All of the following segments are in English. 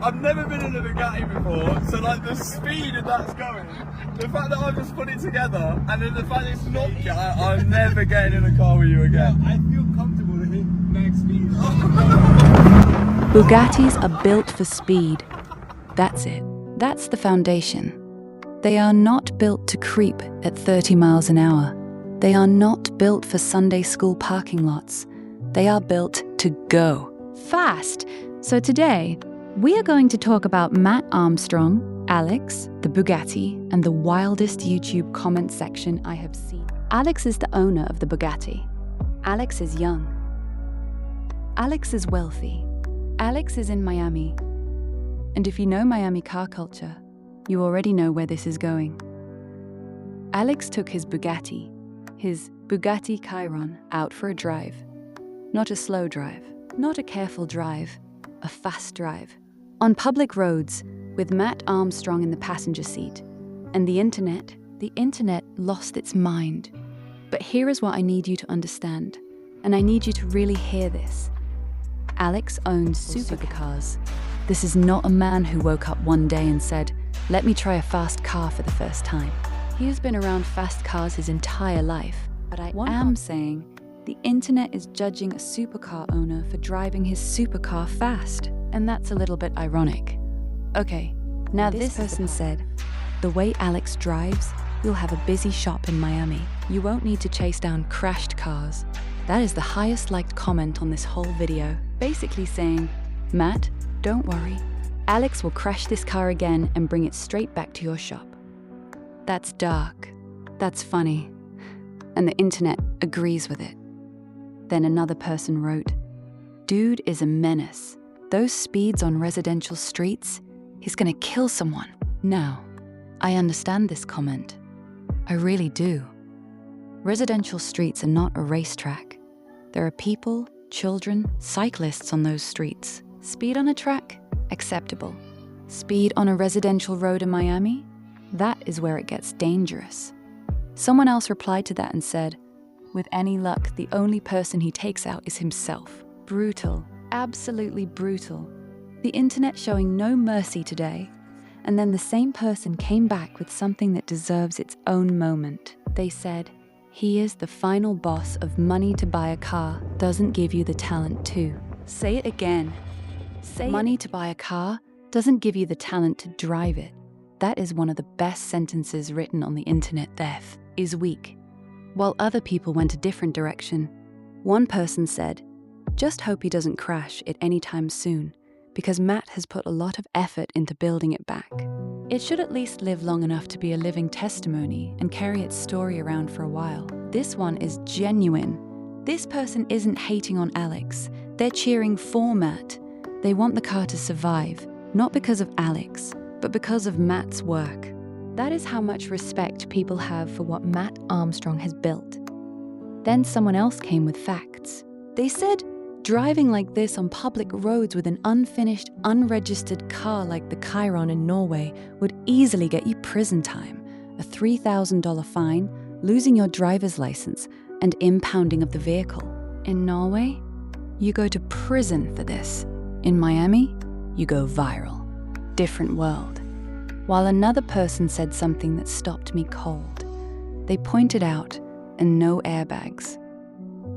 I've never been in a Bugatti before, so like the speed that that's going, the fact that I've just put it together, and then the fact that it's not yet, I'm never getting in a car with you again. I feel comfortable to hit max speed. Bugattis are built for speed. That's it. That's the foundation. They are not built to creep at 30 miles an hour. They are not built for Sunday school parking lots. They are built to go fast. So today, we are going to talk about Matt Armstrong, Alex, the Bugatti, and the wildest YouTube comment section I have seen. Alex is the owner of the Bugatti. Alex is young. Alex is wealthy. Alex is in Miami. And if you know Miami car culture, you already know where this is going. Alex took his Bugatti Chiron, out for a drive. Not a slow drive, not a careful drive, a fast drive. On public roads, with Matt Armstrong in the passenger seat. And the internet lost its mind. But here is what I need you to understand, and I need you to really hear this. Alex owns supercars. This is not a man who woke up one day and said, "Let me try a fast car for the first time." He has been around fast cars his entire life. But I am saying the internet is judging a supercar owner for driving his supercar fast. And that's a little bit ironic. Okay, now this person said, the way Alex drives, you'll have a busy shop in Miami. You won't need to chase down crashed cars. That is the highest liked comment on this whole video. Basically saying, Matt, don't worry. Alex will crash this car again and bring it straight back to your shop. That's dark. That's funny. And the internet agrees with it. Then another person wrote, dude is a menace. Those speeds on residential streets, he's gonna kill someone. Now, I understand this comment. I really do. Residential streets are not a racetrack. There are people, children, cyclists on those streets. Speed on a track? Acceptable. Speed on a residential road in Miami? That is where it gets dangerous. Someone else replied to that and said, with any luck, the only person he takes out is himself. Brutal. Absolutely brutal. The internet showing no mercy today. And then the same person came back with something that deserves its own moment. They said, he is the final boss of money to buy a car doesn't give you the talent to. Say it again. Money to buy a car doesn't give you the talent to drive it. That is one of the best sentences written on the internet. Death is weak. While other people went a different direction. One person said, just hope he doesn't crash it anytime soon, because Matt has put a lot of effort into building it back. It should at least live long enough to be a living testimony and carry its story around for a while. This one is genuine. This person isn't hating on Alex. They're cheering for Matt. They want the car to survive, not because of Alex, but because of Matt's work. That is how much respect people have for what Matt Armstrong has built. Then someone else came with facts. They said, driving like this on public roads with an unfinished, unregistered car like the Chiron in Norway would easily get you prison time, a $3,000 fine, losing your driver's license, and impounding of the vehicle. In Norway, you go to prison for this. In Miami, you go viral. Different world. While another person said something that stopped me cold. They pointed out, and no airbags.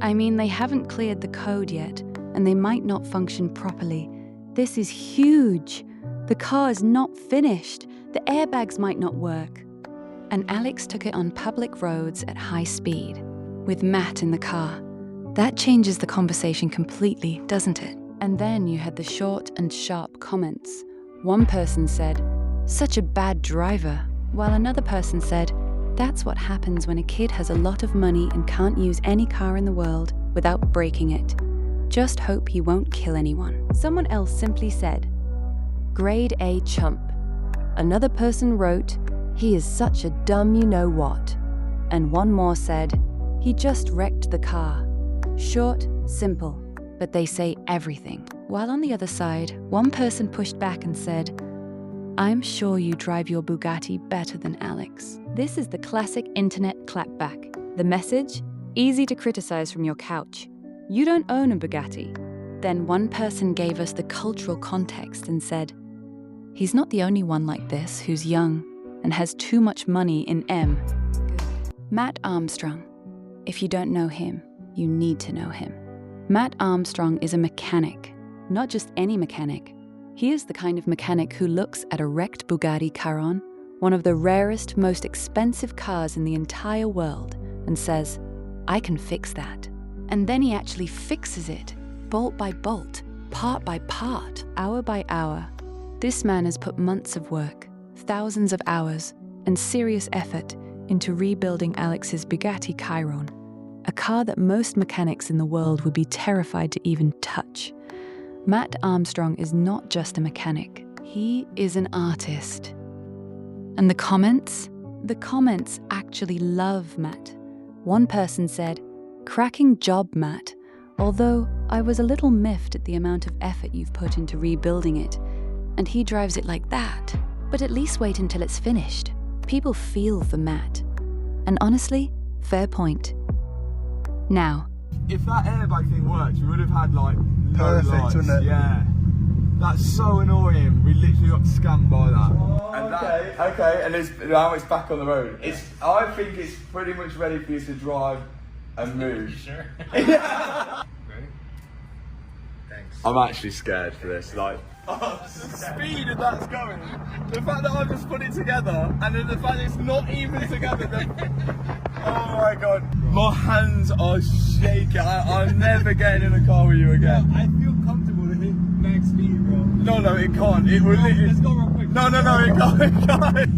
I mean, they haven't cleared the code yet, and they might not function properly. This is huge. The car is not finished. The airbags might not work. And Alex took it on public roads at high speed, with Matt in the car. That changes the conversation completely, doesn't it? And then you had the short and sharp comments. One person said, such a bad driver, while another person said, that's what happens when a kid has a lot of money and can't use any car in the world without breaking it. Just hope he won't kill anyone. Someone else simply said, grade A chump. Another person wrote, he is such a dumb you-know-what. And one more said, he just wrecked the car. Short, simple, but they say everything. While on the other side, one person pushed back and said, I'm sure you drive your Bugatti better than Alex. This is the classic internet clapback. The message? Easy to criticize from your couch. You don't own a Bugatti. Then one person gave us the cultural context and said, He's not the only one like this who's young and has too much money in M. Matt Armstrong. If you don't know him, you need to know him. Matt Armstrong is a mechanic, not just any mechanic. He is the kind of mechanic who looks at a wrecked Bugatti Chiron, one of the rarest, most expensive cars in the entire world, and says, I can fix that. And then he actually fixes it, bolt by bolt, part by part, hour by hour. This man has put months of work, thousands of hours, and serious effort into rebuilding Alex's Bugatti Chiron, a car that most mechanics in the world would be terrified to even touch. Matt Armstrong is not just a mechanic, he is an artist. And the comments? The comments actually love Matt. One person said, "Cracking job, Matt, although I was a little miffed at the amount of effort you've put into rebuilding it, and he drives it like that. But at least wait until it's finished. People feel for Matt." And honestly, fair point. Now, If that airbag thing worked, we would have had like no Perfect, lights. wouldn't it? Yeah. That's so annoying. We literally got scammed by that. And that, okay, and now it's back on the road. I think it's pretty much ready for you to drive and move. Sure. Ready? Thanks. I'm actually scared for this. Like, the speed that that's going, the fact that I've just put it together, and then the fact it's not even together. Oh my god, my hands are shaking. I'm never getting in a car with you again. I feel comfortable to hit max speed, bro. No, it can't. It will. Let's go real quick. No, it can't.